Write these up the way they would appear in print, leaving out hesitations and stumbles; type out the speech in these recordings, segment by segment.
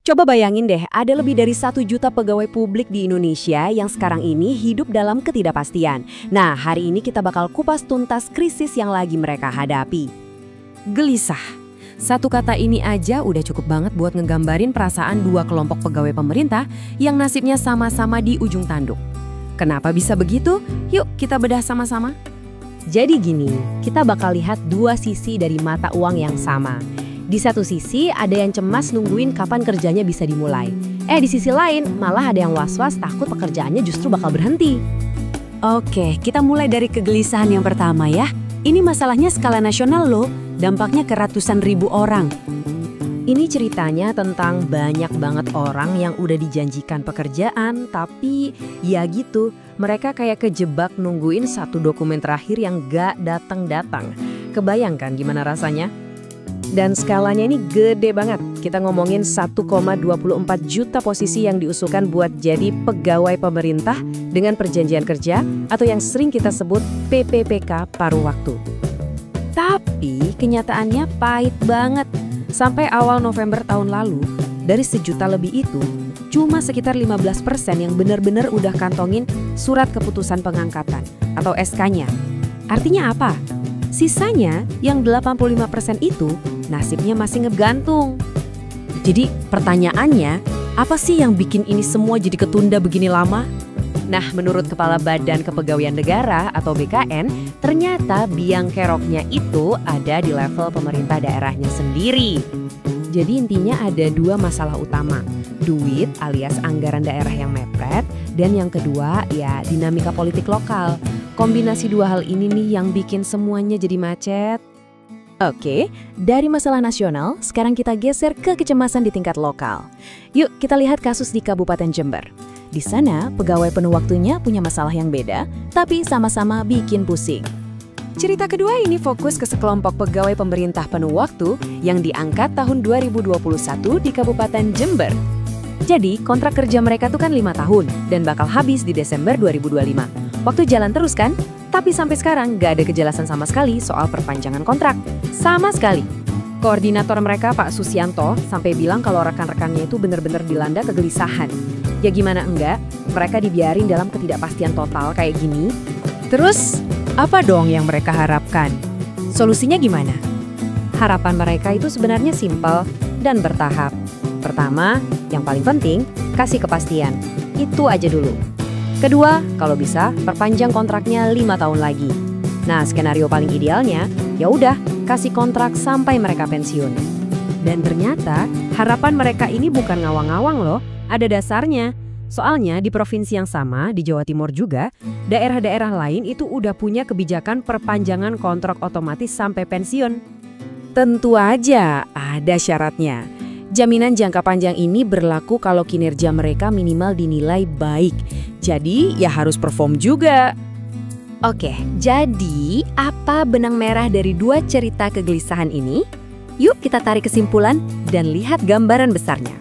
Coba bayangin deh, ada lebih dari 1 juta pegawai publik di Indonesia yang sekarang ini hidup dalam ketidakpastian. Nah, hari ini kita bakal kupas tuntas krisis yang lagi mereka hadapi. Gelisah. Satu kata ini aja udah cukup banget buat ngegambarin perasaan dua kelompok pegawai pemerintah yang nasibnya sama-sama di ujung tanduk. Kenapa bisa begitu? Yuk kita bedah sama-sama. Jadi gini, kita bakal lihat dua sisi dari mata uang yang sama. Di satu sisi ada yang cemas nungguin kapan kerjanya bisa dimulai. Di sisi lain malah ada yang was-was takut pekerjaannya justru bakal berhenti. Oke, kita mulai dari kegelisahan yang pertama ya. Ini masalahnya skala nasional loh, dampaknya ke ratusan ribu orang. Ini ceritanya tentang banyak banget orang yang udah dijanjikan pekerjaan, tapi ya gitu, mereka kayak kejebak nungguin satu dokumen terakhir yang gak datang-datang. Kebayangkan gimana rasanya? Dan skalanya ini gede banget. Kita ngomongin 1,24 juta posisi yang diusulkan buat jadi pegawai pemerintah dengan perjanjian kerja atau yang sering kita sebut PPPK paruh waktu. Tapi kenyataannya pahit banget. Sampai awal November tahun lalu, dari 1 juta lebih itu, cuma sekitar 15% yang benar-benar udah kantongin surat keputusan pengangkatan atau SK-nya. Artinya apa? Sisanya yang 85% itu nasibnya masih ngegantung. Jadi pertanyaannya, apa sih yang bikin ini semua jadi ketunda begini lama? Nah, menurut Kepala Badan Kepegawaian Negara atau BKN, ternyata biang keroknya itu ada di level pemerintah daerahnya sendiri. Jadi intinya ada dua masalah utama, duit alias anggaran daerah yang mepet, dan yang kedua ya dinamika politik lokal. Kombinasi dua hal ini nih yang bikin semuanya jadi macet. Oke, dari masalah nasional, sekarang kita geser ke kecemasan di tingkat lokal. Yuk kita lihat kasus di Kabupaten Jember. Di sana, pegawai penuh waktunya punya masalah yang beda, tapi sama-sama bikin pusing. Cerita kedua ini fokus ke sekelompok pegawai pemerintah penuh waktu yang diangkat tahun 2021 di Kabupaten Jember. Jadi, kontrak kerja mereka tuh kan 5 tahun dan bakal habis di Desember 2025. Waktu jalan terus kan? Tapi sampai sekarang gak ada kejelasan sama sekali soal perpanjangan kontrak. Sama sekali. Koordinator mereka Pak Susianto sampai bilang kalau rekan-rekannya itu benar-benar dilanda kegelisahan. Ya gimana enggak, mereka dibiarin dalam ketidakpastian total kayak gini. Terus, apa dong yang mereka harapkan? Solusinya gimana? Harapan mereka itu sebenarnya simpel dan bertahap. Pertama, yang paling penting, kasih kepastian. Itu aja dulu. Kedua, kalau bisa, perpanjang kontraknya 5 tahun lagi. Nah, skenario paling idealnya, ya udah, kasih kontrak sampai mereka pensiun. Dan ternyata, harapan mereka ini bukan ngawang-ngawang loh. Ada dasarnya. Soalnya di provinsi yang sama, di Jawa Timur juga, daerah-daerah lain itu udah punya kebijakan perpanjangan kontrak otomatis sampai pensiun. Tentu aja ada syaratnya. Jaminan jangka panjang ini berlaku kalau kinerja mereka minimal dinilai baik. Jadi ya harus perform juga. Oke, jadi apa benang merah dari dua cerita kegelisahan ini? Yuk kita tarik kesimpulan dan lihat gambaran besarnya.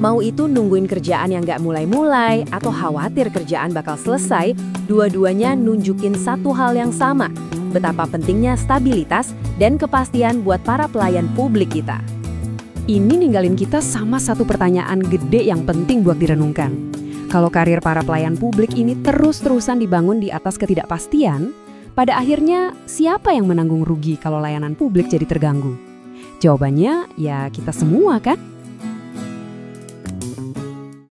Mau itu nungguin kerjaan yang gak mulai-mulai atau khawatir kerjaan bakal selesai, dua-duanya nunjukin satu hal yang sama, betapa pentingnya stabilitas dan kepastian buat para pelayan publik kita. Ini ninggalin kita sama satu pertanyaan gede yang penting buat direnungkan. Kalau karir para pelayan publik ini terus-terusan dibangun di atas ketidakpastian, pada akhirnya siapa yang menanggung rugi kalau layanan publik jadi terganggu? Jawabannya ya kita semua kan?